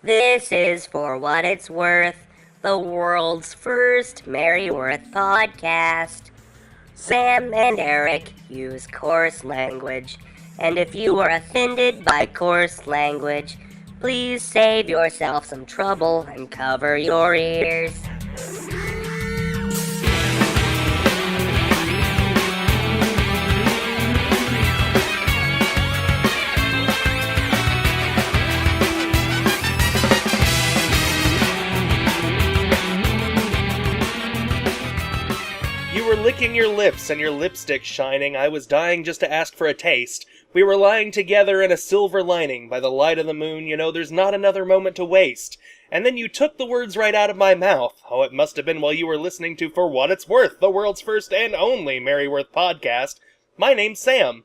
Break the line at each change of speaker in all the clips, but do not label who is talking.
This is For What It's Worth, the world's first Merryworth podcast. Sam and Eric use coarse language, and if you are offended by coarse language, please save yourself some trouble and cover your ears.
You were licking your lips and your lipstick shining. I was dying just to ask for a taste. We were lying together in a silver lining by the light of the moon. You know, there's not another moment to waste. And then you took the words right out of my mouth. Oh, it must have been while you were listening to For What It's Worth, the world's first and only Merryworth podcast. My name's Sam.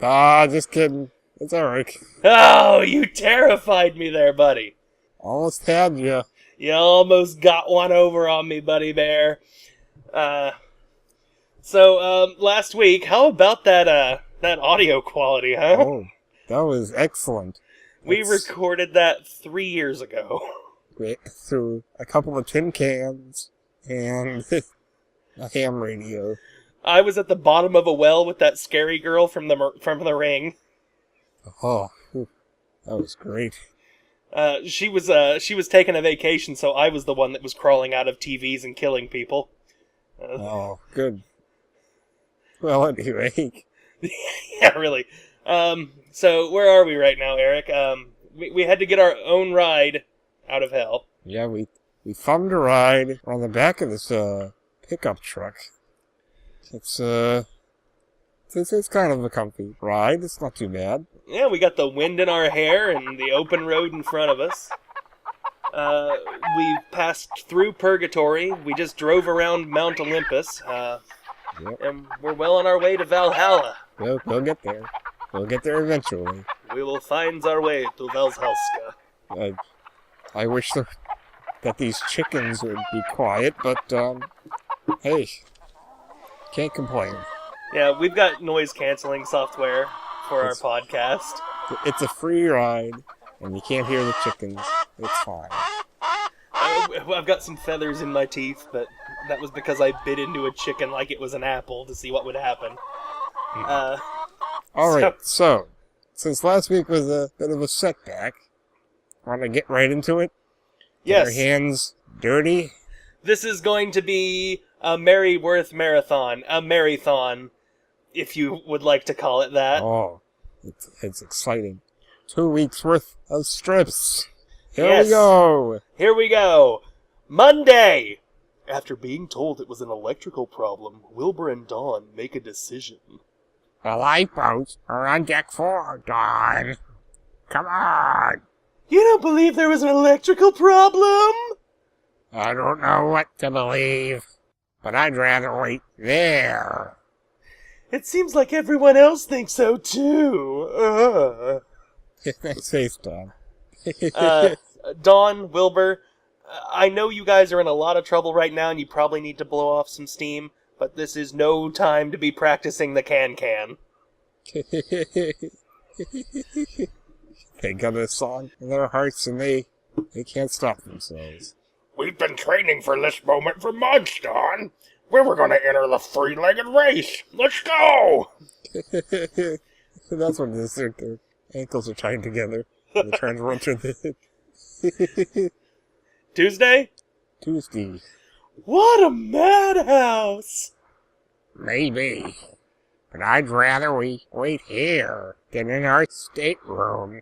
Just kidding. It's Eric.
Oh, you terrified me there, buddy.
Almost had you.
You almost got one over on me, buddy bear. So, last week, how about that audio quality, huh?
Oh, that was excellent.
We recorded that 3 years ago.
Through a couple of tin cans and a ham radio.
I was at the bottom of a well with that scary girl from the Ring.
Oh, that was great.
She was taking a vacation, so I was the one that was crawling out of TVs and killing people.
Oh, good. Well, anyway.
Yeah, really. So where are we right now, Eric? We had to get our own ride out of hell.
Yeah, we found a ride on the back of this pickup truck. It's kind of a comfy ride. It's not too bad.
Yeah, we got the wind in our hair and the open road in front of us. We passed through Purgatory. We just drove around Mount Olympus.
Yep.
And we're well on our way to Valhalla.
We'll get there. We'll get there eventually.
We will find our way to Valhalla.
I wish that these chickens would be quiet, but, hey, can't complain.
Yeah, we've got noise-canceling software for our podcast.
It's a free ride, and you can't hear the chickens. It's fine.
I've got some feathers in my teeth, but that was because I bit into a chicken like it was an apple to see what would happen.
Alright, so, since last week was a bit of a setback, want to get right into it?
Yes.
Get our hands dirty?
This is going to be a Merryworth marathon. A marathon, if you would like to call it that.
Oh, it's exciting. 2 weeks worth of strips.
Yes. Here we go. Monday! After being told it was an electrical problem, Wilbur and Dawn make a decision.
The lifeboats are on deck 4, Dawn. Come on!
You don't believe there was an electrical problem?
I don't know what to believe, but I'd rather wait there.
It seems like everyone else thinks so, too.
Nice face, Dawn.
Dawn, Wilbur, I know you guys are in a lot of trouble right now and you probably need to blow off some steam, but this is no time to be practicing the can-can.
They got a song in their hearts and they can't stop themselves.
We've been training for this moment for months, Dawn. We were going to enter the three-legged race. Let's go!
That's what it is. Their ankles are tied together. They're trying to run through the...
Tuesday?
Tuesday.
What a madhouse!
Maybe. But I'd rather we wait here than in our stateroom.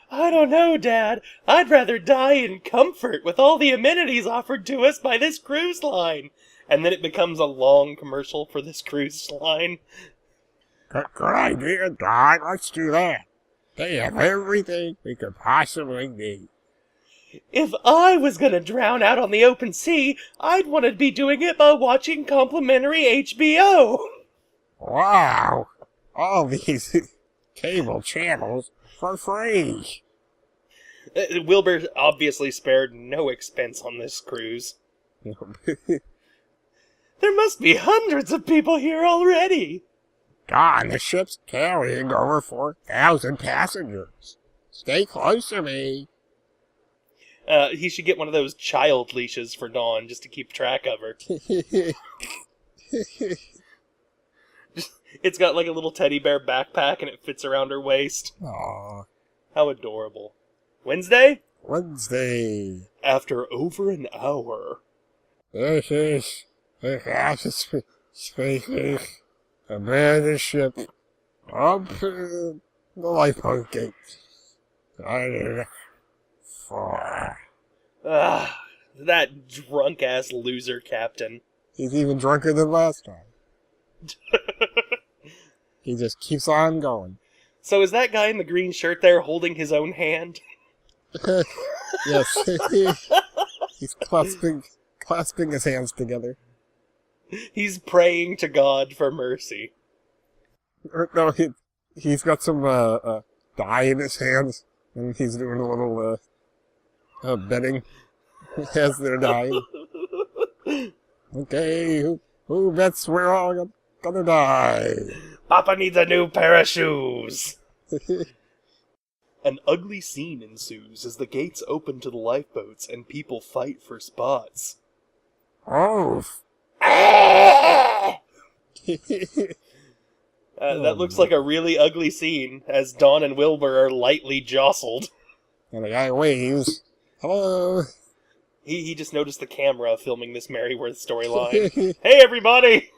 I don't know, Dad. I'd rather die in comfort with all the amenities offered to us by this cruise line. And then it becomes a long commercial for this cruise line.
Good idea, Don. Let's do that. They have everything we could possibly need.
If I was gonna drown out on the open sea, I'd want to be doing it by watching complimentary HBO.
Wow. All these cable channels for free.
Wilbur obviously spared no expense on this cruise. There must be hundreds of people here already.
Don, the ship's carrying over 4,000 passengers. Stay close to me.
He should get one of those child leashes for Dawn just to keep track of her. It's got like a little teddy bear backpack and it fits around her waist.
Aww.
How adorable. Wednesday?
Wednesday.
After over an hour.
This is the fastest species. Abandoned ship. Up to the lifeboat gate.
That drunk-ass loser captain.
He's even drunker than last time. He just keeps on going.
So is that guy in the green shirt there holding his own hand?
Yes. He's clasping his hands together.
He's praying to God for mercy.
No, he's got some dye in his hands, and he's doing a little betting as they're dying. Okay, who bets we're all gonna die?
Papa needs a new pair of shoes. An ugly scene ensues as the gates open to the lifeboats and people fight for spots.
Oh.
That looks like a really ugly scene as Dawn and Wilbur are lightly jostled.
And the guy waves. Hello.
He just noticed the camera filming this Merryworth storyline. Hey, everybody!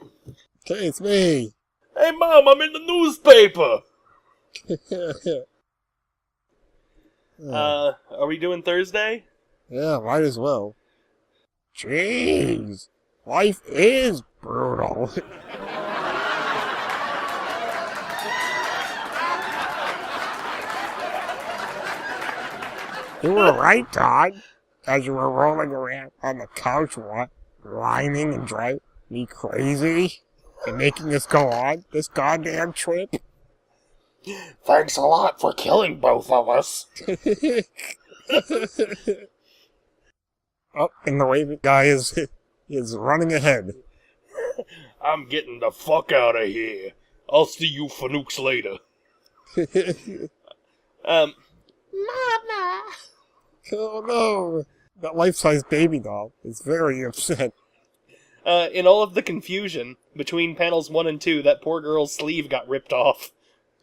Okay, it's me.
Hey, Mom, I'm in the newspaper! Are we doing Thursday?
Yeah, might as well. Jeez, life is brutal. You were right, Todd. As you were rolling around on the couch, whining and driving me crazy, and making us go on this goddamn trip.
Thanks a lot for killing both of us.
Oh, and the waving guy is running ahead.
I'm getting the fuck out of here. I'll see you fanooks later.
Mama!
Oh no! That life-size baby doll is very upset.
In all of the confusion, between panels 1 and 2, that poor girl's sleeve got ripped off.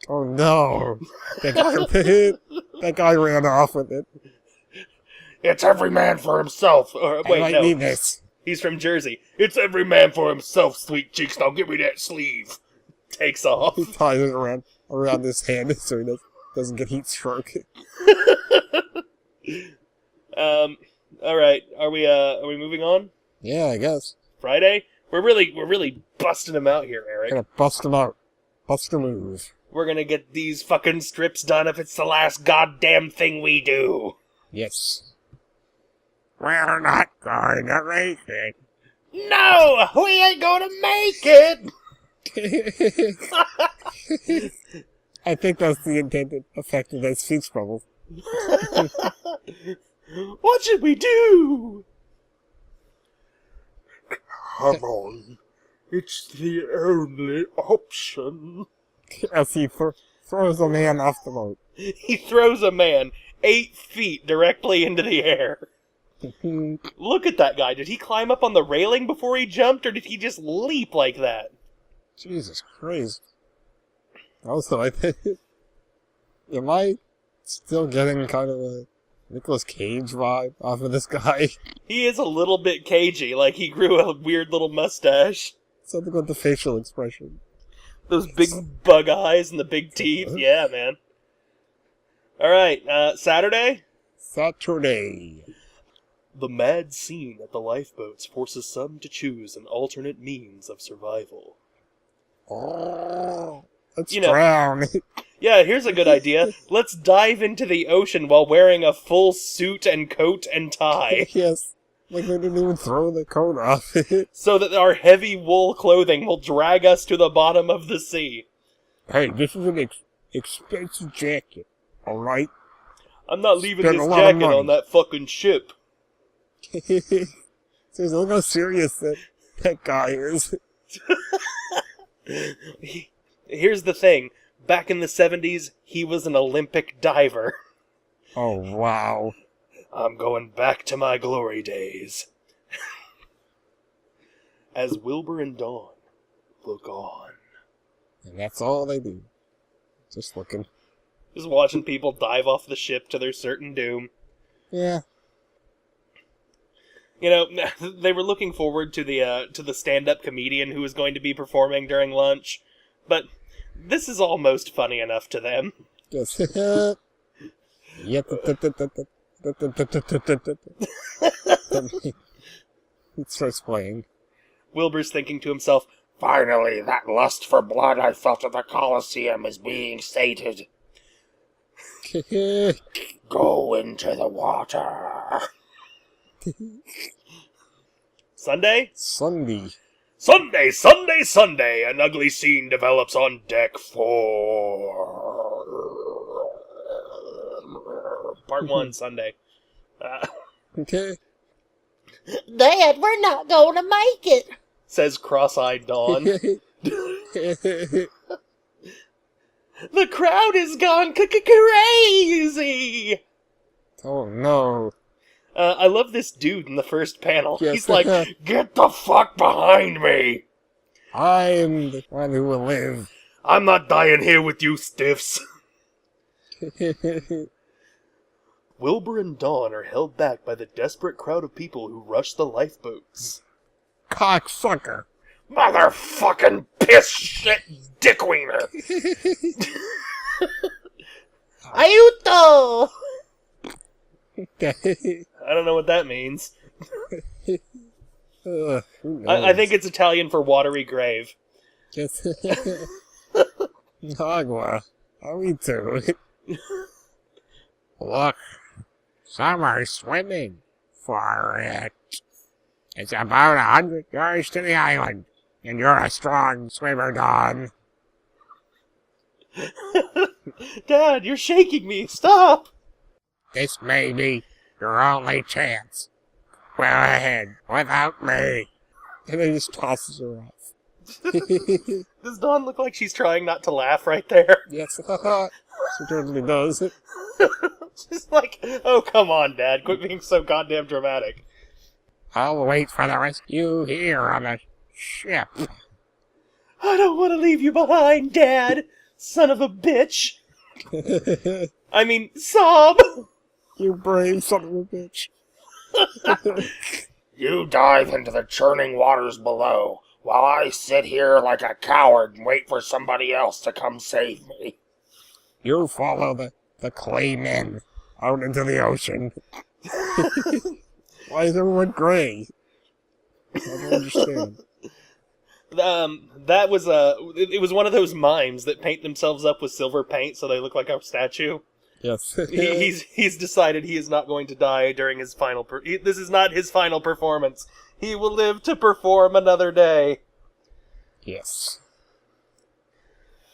Oh no! That guy ran off with it.
It's every man for himself.
Wait,
I
no.
need this.
He's from Jersey.
It's every man for himself, sweet cheeks. Now give me that sleeve.
Takes off.
He ties it around his hand so he doesn't get heat stroke.
Alright, are we moving on?
Yeah, I guess.
Friday? We're really busting him out here, Eric.
Gonna bust him out. Bust a move.
We're gonna get these fucking strips done if it's the last goddamn thing we do.
Yes. We're not going to make it.
No! We ain't gonna make it!
I think that's the intended effect of that speech bubble.
What should we do?
Come on. It's the only option.
As he throws a man off the boat.
He throws a man 8 feet directly into the air. Look at that guy. Did he climb up on the railing before he jumped, or did he just leap like that?
Jesus Christ. Also, I think... Am I still getting kind of a Nicolas Cage vibe off of this guy?
He is a little bit cagey, like he grew a weird little mustache.
Something with the facial expression.
Those big bug eyes and the big teeth. Yeah, man. Alright, Saturday?
Saturday.
The mad scene at the lifeboats forces some to choose an alternate means of survival.
Oh, let's
You know-
drown.
Yeah, here's a good idea. Let's dive into the ocean while wearing a full suit and coat and tie,
Yes. Like they didn't even throw the coat off.
so that our heavy wool clothing will drag us to the bottom of the sea.
Hey, this is an expensive jacket, alright?
I'm not leaving
Spent a
this
lot of
jacket
money.
on that fucking ship.
So look how serious that guy is.
Here's the thing. Back in the 70s, he was an Olympic diver.
Oh, wow.
I'm going back to my glory days. As Wilbur and Dawn look on.
And that's all they do. Just looking.
Just watching people dive off the ship to their certain doom.
Yeah.
You know, they were looking forward to the stand-up comedian who was going to be performing during lunch, but this is almost funny enough to them.
Just, it starts playing.
Wilbur's thinking to himself,
Finally, that lust for blood I felt at the Colosseum is being sated. Go into the water.
Sunday?
Sunday.
Sunday, Sunday, Sunday! An ugly scene develops on deck 4. Part 1, Sunday.
Okay.
Dad, we're not going to make it.
Says cross-eyed Dawn. The crowd is gone crazy!
Oh, no.
I love this dude in the first panel.
Yes.
He's like,
Get the fuck behind me!
I'm the one who will live.
I'm not dying here with you stiffs. Wilbur and Dawn are held back by the desperate crowd of people who rush the lifeboats.
Cocksucker.
Motherfucking piss shit dickwiener!
Ayuto!
I don't know what that means.
Who knows?
I think it's Italian for watery grave.
Just Agua. Are we too? Look, some are swimming for it. It's about 100 yards to the island, and you're a strong swimmer, Dawn.
Dad, you're shaking me. Stop!
This may be your only chance. Well ahead, without me. And then he just tosses her off.
Does Dawn look like she's trying not to laugh right there?
Yes, she totally does.
She's like, oh, come on, Dad. Quit being so goddamn dramatic.
I'll wait for the rescue here on the ship.
I don't want to leave you behind, Dad. Son of a bitch. I mean, sob.
You brave son of a bitch.
You dive into the churning waters below, while I sit here like a coward and wait for somebody else to come save me.
You follow the clay men out into the ocean. Why is everyone gray? I don't understand.
That was it was one of those mimes that paint themselves up with silver paint so they look like a statue.
Yes.
He's decided he is not going to die during his final. This is not his final performance. He will live to perform another day.
Yes.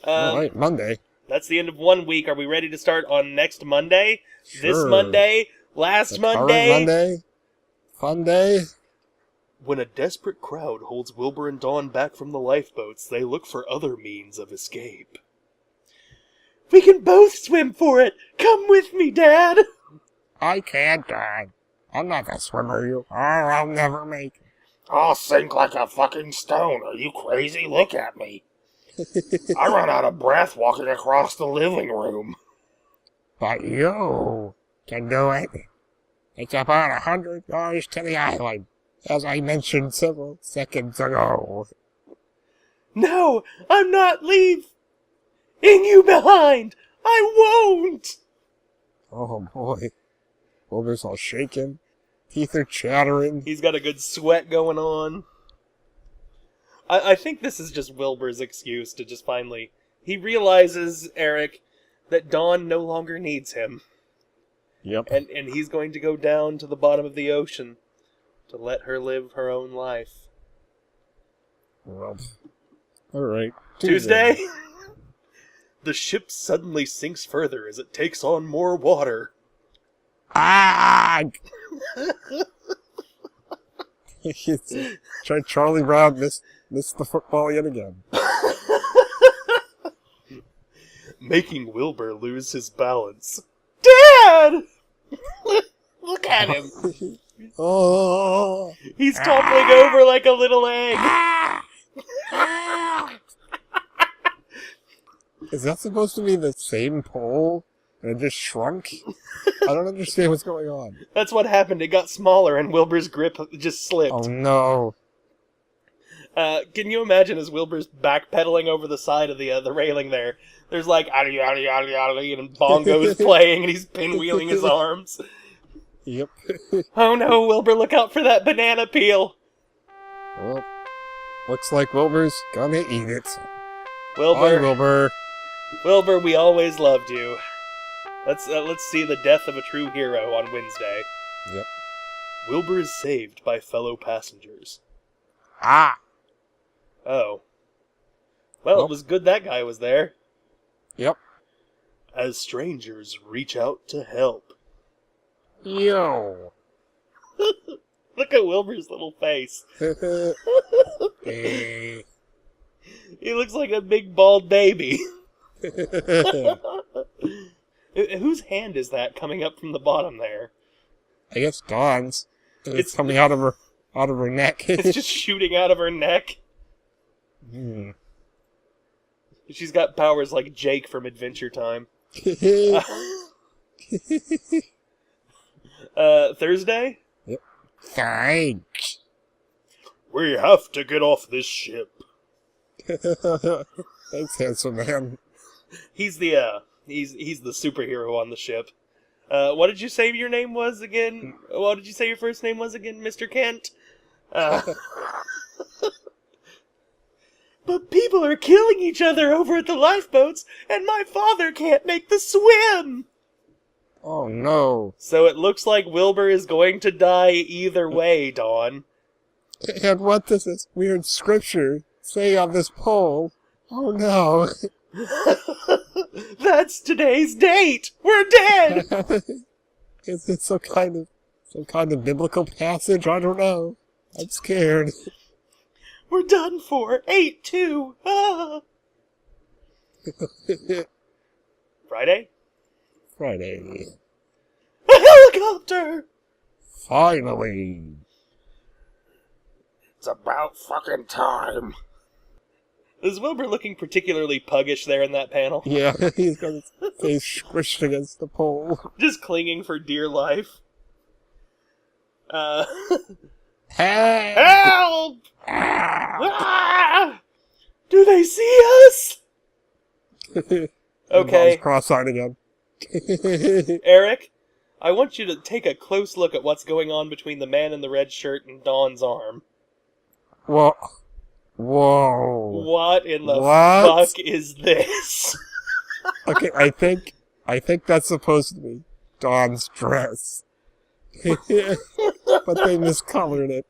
All
right, Monday.
That's the end of 1 week. Are we ready to start on next Monday?
Sure.
This Monday? Last
The
Monday?
current Monday? Fun day?
When a desperate crowd holds Wilbur and Dawn back from the lifeboats, they look for other means of escape. We can both swim for it! Come with me, Dad!
I can't, Dad. I'm not the swimmer you are. I'll never make it.
I'll sink like a fucking stone. Are you crazy? Look at me. I run out of breath walking across the living room.
But you can do it. It's about 100 yards to the island, as I mentioned several seconds ago.
No, I'm not leaving you behind! I won't!
Oh boy. Wilbur's all shaking. Teeth are chattering.
He's got a good sweat going on. I think this is just Wilbur's excuse to just finally... He realizes, Eric, that Dawn no longer needs him.
Yep.
And he's going to go down to the bottom of the ocean to let her live her own life.
Well, alright.
Tuesday? The ship suddenly sinks further as it takes on more water.
Ah! Charlie Brown missed the football yet again.
Making Wilbur lose his balance. Dad! Look at him.
Oh.
He's toppling over like a little egg.
Is that supposed to be the same pole? And it just shrunk? I don't understand what's going on.
That's what happened. It got smaller and Wilbur's grip just slipped.
Oh no.
Can you imagine as Wilbur's backpedaling over the side of the railing there? There's like, and bongos playing and he's pinwheeling his arms.
Yep.
Oh no, Wilbur, look out for that banana peel.
Well, looks like Wilbur's gonna eat it.
Wilbur,
Bye, Wilbur.
Wilbur, we always loved you. Let's see the death of a true hero on Wednesday.
Yep.
Wilbur is saved by fellow passengers.
Ah!
Oh. Well, it was good that guy was there.
Yep.
As strangers reach out to help.
Yo!
Look at Wilbur's little face.
Hey.
He looks like a big bald baby. Whose hand is that coming up from the bottom there?
I guess Dawn's. It's coming out of her neck.
It's just shooting out of her neck.
Hmm.
She's got powers like Jake from Adventure Time. Thursday?
Yep. Thanks.
We have to get off this ship.
Thanks, handsome man.
He's the superhero on the ship. What did you say your name was again? What did you say your first name was again, Mr. Kent? But people are killing each other over at the lifeboats, and my father can't make the swim!
Oh no.
So it looks like Wilbur is going to die either way, Dawn.
And what does this weird scripture say on this pole? Oh no.
That's today's date! We're dead!
Is it some kind of biblical passage? I don't know. I'm scared.
We're done for. 8-2. Ah. Friday?
Friday.
A helicopter!
Finally.
It's about fucking time.
Is Wilbur looking particularly puggish there in that panel?
Yeah, he's got his face squished against the pole.
Just clinging for dear life.
Hey!
Help! Ah! Do they see us? Okay.
Mom's cross-eyed again.
Eric, I want you to take a close look at what's going on between the man in the red shirt and Dawn's arm.
Whoa.
What in the
What?
fuck is this?
Okay, I think that's supposed to be Dawn's dress. But they miscolored it.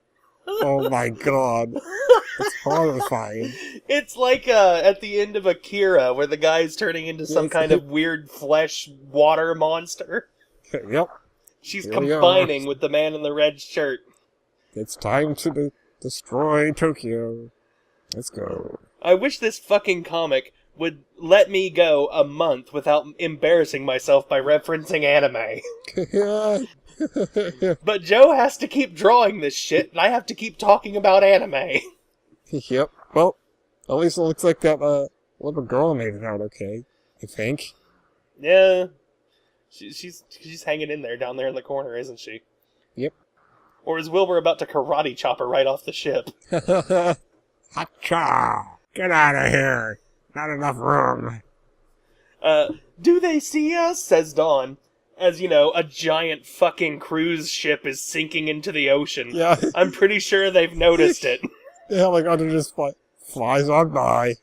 Oh my god. It's horrifying.
It's like at the end of Akira, where the guy's turning into some kind of weird flesh water monster.
Yep.
She's
Here we
combining
are.
with the man in the red shirt.
It's time to destroy Tokyo. Let's go.
I wish this fucking comic would let me go a month without embarrassing myself by referencing anime. But Joe has to keep drawing this shit, and I have to keep talking about anime.
Yep. Well, at least it looks like that little girl made it out okay, I think.
Yeah. She's hanging in there down there in the corner, isn't she?
Yep.
Or is Wilbur about to karate chop her right off the ship?
Hacha! Get out of here! Not enough room.
Do they see us? Says Dawn. As, you know, a giant fucking cruise ship is sinking into the ocean.
Yeah.
I'm pretty sure they've noticed it.
The helicopter just flies on by.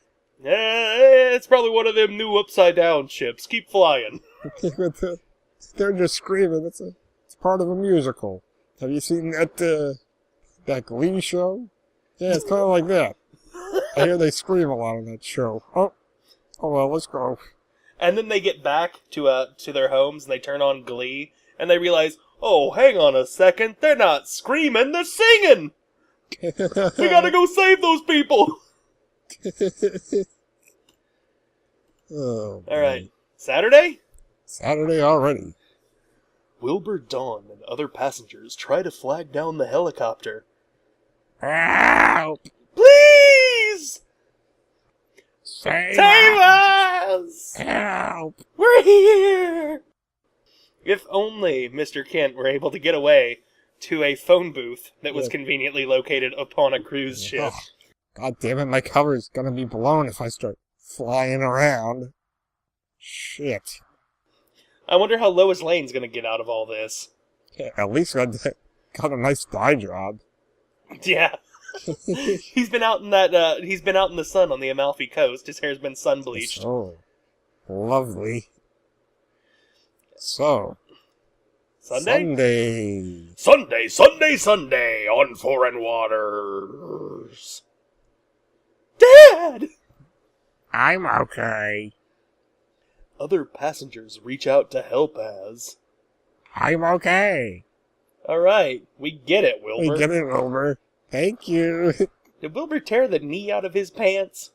It's probably one of them new upside-down ships. Keep flying.
They're just screaming. It's part of a musical. Have you seen that Glee show? Yeah, it's kind of like that. I hear they scream a lot on that show. Oh well, let's go.
And then they get back to their homes and they turn on Glee and they realize, oh, hang on a second, they're not screaming, they're singing. We gotta go save those people.
Oh,
all right, Saturday.
Saturday already.
Wilbur, Dawn, and other passengers try to flag down the helicopter.
Help!
Please!
Save
us!
Help!
We're here! If only Mr. Kent were able to get away to a phone booth that was conveniently located upon a cruise ship.
Oh, God damn it, my cover's gonna be blown if I start flying around. Shit.
I wonder how Lois Lane's gonna get out of all this.
Yeah, at least I got a nice dye job.
Yeah. He's been out in that, he's been out in the sun on the Amalfi Coast. His hair's been sun bleached.
Oh, lovely. So,
Sunday?
Sunday on foreign waters.
Dad!
I'm okay.
Other passengers reach out to help as...
I'm okay.
Alright, we get it, Wilbur.
We get it, Wilbur. Thank you.
Did Wilbur tear the knee out of his pants?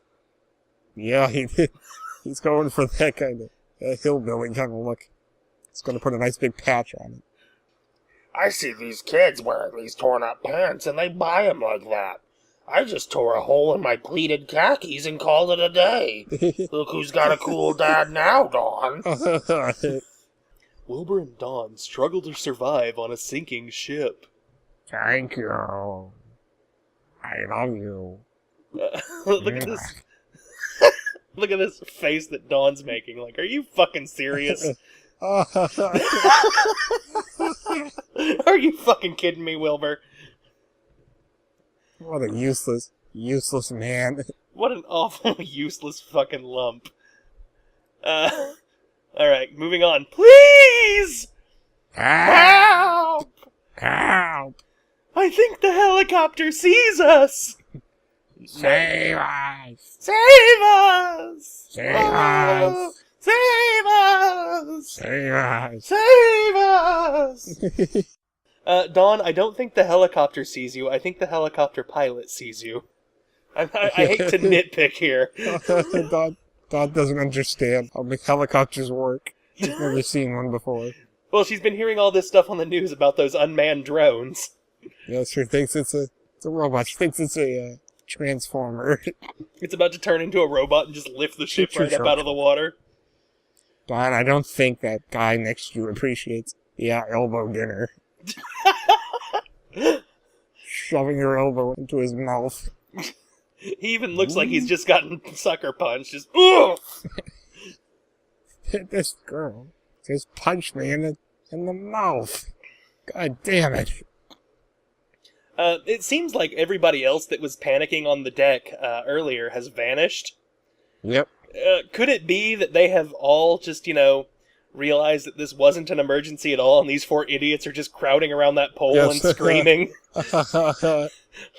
Yeah, he did. He's going for that kind of hillbilly kind of look. He's going to put a nice big patch on it.
I see these kids wearing these torn up pants and they buy them like that. I just tore a hole in my pleated khakis and called it a day. Look who's got a cool dad now, Dawn.
Wilbur and Dawn struggle to survive on a sinking ship.
Thank you. I love you.
Look at this. Look at this face that Dawn's making. Like, are you fucking serious? Are you fucking kidding me, Wilbur?
What a useless man.
What an awful, useless fucking lump. Alright, moving on. Please! Help!
Help!
I think the helicopter sees us!
Save us!
Save us!
Save us!
Save us!
Save us!
Save us! Dawn, I don't think the helicopter sees you. I think the helicopter pilot sees you. I hate to nitpick here.
Dot doesn't understand how helicopters work. She's never seen one before.
Well, she's been hearing all this stuff on the news about those unmanned drones.
Yeah, she thinks it's a robot. She thinks it's a transformer.
It's about to turn into a robot and just lift the ship right up out of the water.
Don, I don't think that guy next to you appreciates the elbow dinner. Shoving your elbow into his mouth.
He even looks like he's just gotten sucker punched. Just, ugh!
This girl just punched me in the mouth. God damn it.
It seems like everybody else that was panicking on the deck earlier has vanished.
Yep.
Could it be that they have all just, realized that this wasn't an emergency at all, and these four idiots are just crowding around that pole and screaming?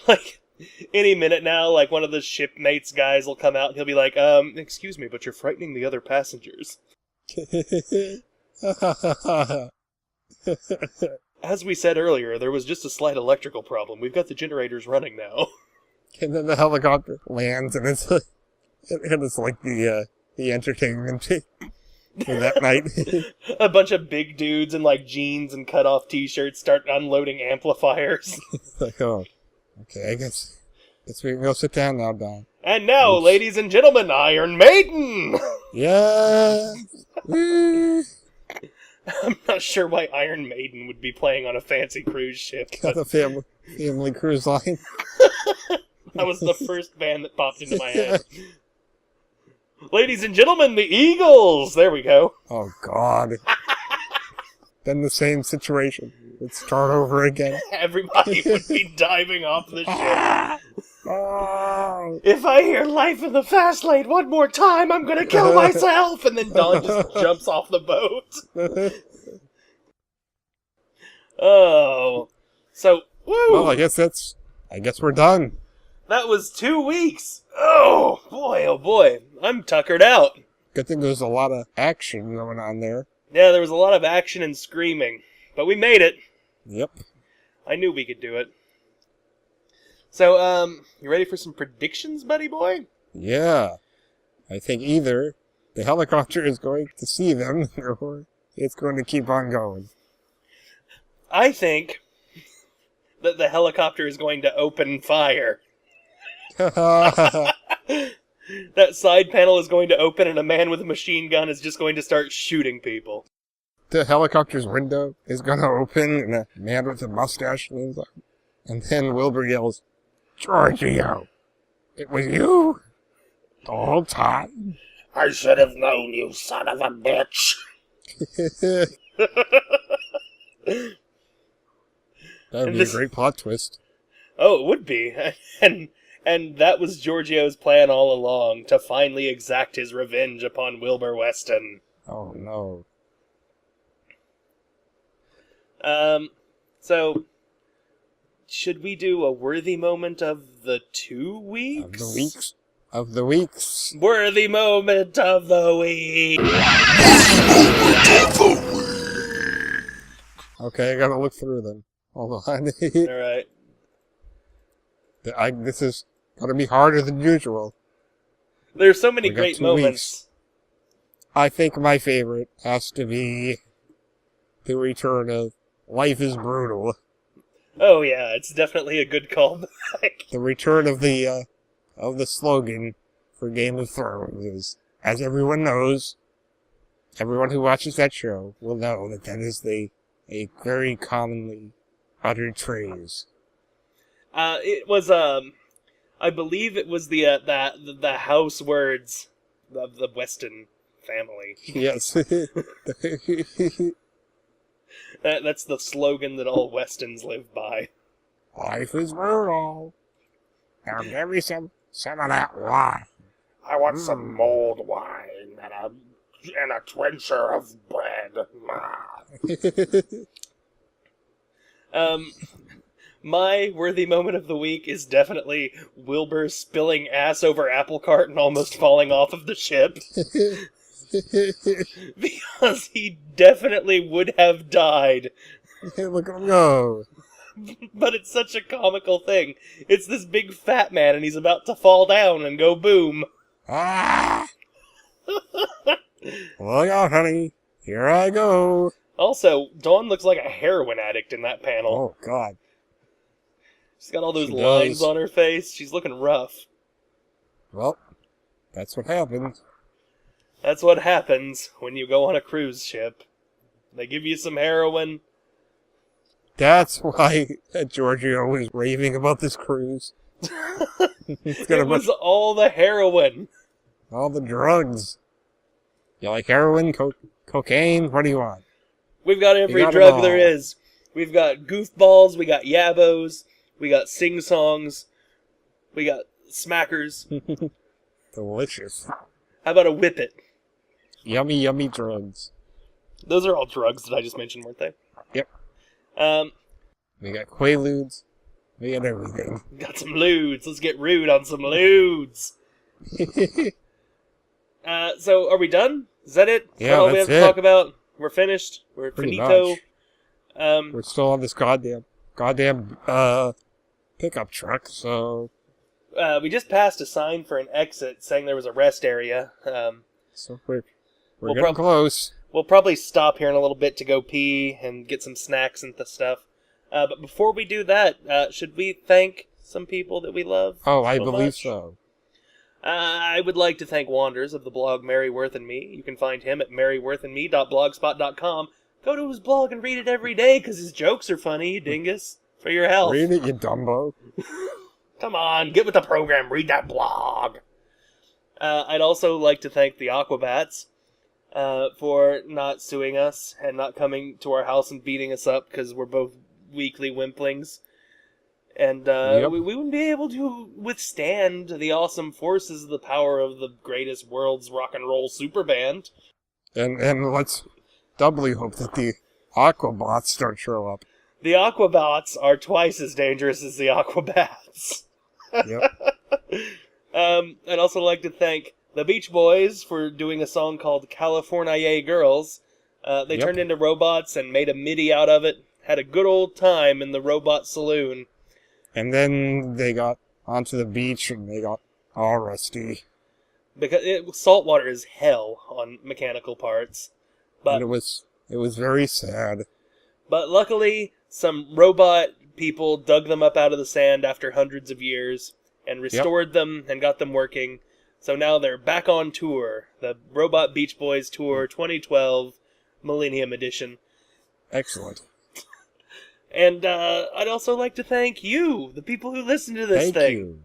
Like, any minute now, like, one of the shipmates guys will come out and he'll be like, excuse me, but you're frightening the other passengers. As we said earlier, there was just a slight electrical problem. We've got the generators running now.
And then the helicopter lands, and it's like the entertainment for that night.
A bunch of big dudes in, like, jeans and cut-off t-shirts start unloading amplifiers.
It's like, oh, okay, I guess we can go sit down now, Don.
And now, ladies and gentlemen, Iron Maiden!
Yeah!
I'm not sure why Iron Maiden would be playing on a fancy cruise ship.
Got a family cruise line.
That was the first band that popped into my head. Ladies and gentlemen, the Eagles! There we go.
Oh, God. Then the same situation. Let's start over again.
Everybody would be diving off the ship.
Oh.
If I hear Life in the Fast Lane one more time, I'm gonna kill myself! And then Dawn just jumps off the boat. Oh. So, woo!
Well, I guess we're done.
That was 2 weeks! Oh boy. I'm tuckered out.
Good thing there's a lot of action going on there.
Yeah, there was a lot of action and screaming. But we made it.
Yep.
I knew we could do it. So, you ready for some predictions, buddy boy?
Yeah. I think either the helicopter is going to see them, or it's going to keep on going.
I think that the helicopter is going to open fire. That side panel is going to open and a man with a machine gun is just going to start shooting people.
The helicopter's window is gonna open and a man with a mustache leans up. And then Wilbur yells, Giorgio, it was you? The whole time?
I should have known, you son of a bitch.
That'd be a great plot twist.
Oh, it would be. And that was Giorgio's plan all along, to finally exact his revenge upon Wilbur Weston.
Oh, no.
So, should we do a worthy moment of the 2 weeks?
Of the weeks.
Worthy moment of the week!
Okay, I gotta look through them. Hold on.
Alright.
This is gonna be harder than usual.
There's so many
We got
great
2
moments.
weeks. I think my favorite has to be the return of Life is Brutal.
Oh yeah, it's definitely a good callback.
The return of the slogan for Game of Thrones is, as everyone knows, everyone who watches that show will know that is a very commonly uttered phrase.
It was, I believe it was the house words of the Weston family.
Yes.
That's the slogan that all Westons live by.
Life is brutal. Now give me some of that wine.
I want some mulled wine and a trencher of bread.
My worthy moment of the week is definitely Wilbur spilling ass over apple cart and almost falling off of the ship. Because he definitely would have died.
Look at him go.
But it's such a comical thing. It's this big fat man and he's about to fall down and go boom.
Ah! Look out, honey. Here I go.
Also, Dawn looks like a heroin addict in that panel.
Oh, God.
She's got all those
She
lines
does.
on her face. She's looking rough.
Well, that's what happened.
That's what happens when you go on a cruise ship. They give you some heroin.
That's why Giorgio was raving about this cruise.
It was all the heroin.
All the drugs. You like heroin, cocaine? What do you want?
We've got every
got 'em
drug
all.
there is. We've got goofballs, we got yabos, we got sing-songs, we got smackers.
Delicious.
How about a whippet?
Yummy, yummy drugs.
Those are all drugs that I just mentioned, weren't they?
Yep.
Um,
We got Quaaludes. We got everything.
got some lewds. Let's get rude on some lewds. So, are we done? Is that it? Is
Yeah,
that all we have
that's
to
it.
talk about? We're finished? We're
Pretty
finito?
much.
Um,
We're still on this goddamn pickup truck, so
we just passed a sign for an exit saying there was a rest area.
we're
We'll
getting close.
We'll probably stop here in a little bit to go pee and get some snacks and stuff. But before we do that, should we thank some people that we love?
Oh, I
so
believe
much?
so.
I would like to thank Wanders of the blog Mary Worth and Me. You can find him at maryworthandme.blogspot.com. Go to his blog and read it every day because his jokes are funny, you dingus. For your health.
Read it, you Dumbo.
Come on, get with the program. Read that blog. I'd also like to thank the Aquabats for not suing us and not coming to our house and beating us up because we're both weakly wimplings. And
Yep.
we wouldn't be able to withstand the awesome forces of the power of the greatest world's rock and roll super band.
And let's doubly hope that the Aquabots don't show up.
The Aquabats are twice as dangerous as the Aquabats.
Yep.
I'd also like to thank the Beach Boys for doing a song called California Girls. They
Yep.
turned into robots and made a MIDI out of it. Had a good old time in the robot saloon.
And then they got onto the beach and they got all rusty.
Because saltwater is hell on mechanical parts.
And it was very sad.
But luckily, some robot people dug them up out of the sand after hundreds of years and restored them and got them working. So now they're back on tour. The Robot Beach Boys Tour 2012 Millennium Edition.
Excellent.
And I'd also like to thank you, the people who listen to this thing.
Thank you.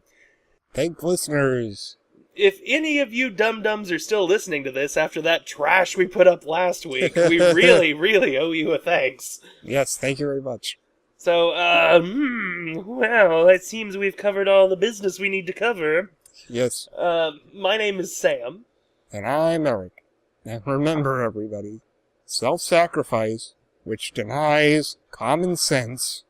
Thank listeners.
If any of you dum-dums are still listening to this after that trash we put up last week, we really, really owe you a thanks.
Yes, thank you very much.
So, well, it seems we've covered all the business we need to cover.
Yes.
My name is Sam.
And I'm Eric. And remember, everybody, self-sacrifice, which denies common sense,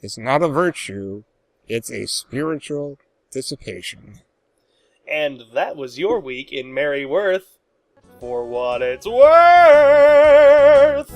is not a virtue, it's a spiritual dissipation.
And that was your week in Merry Worth. For what it's worth!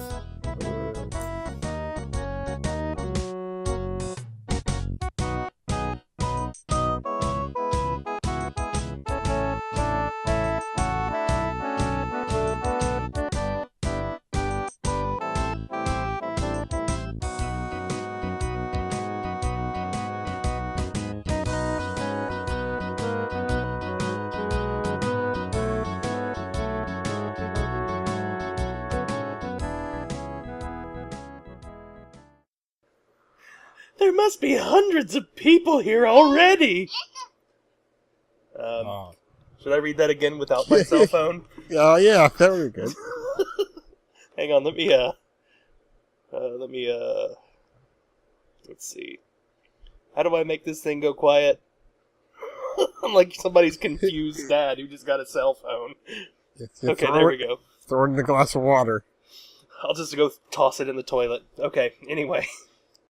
There must be hundreds of people here already! Should I read that again without my cell phone?
Yeah, very good.
Hang on, let's see. How do I make this thing go quiet? I'm like somebody's confused dad who just got a cell phone. Okay, there we go.
Throw it in a glass of water.
I'll just go toss it in the toilet. Okay, anyway.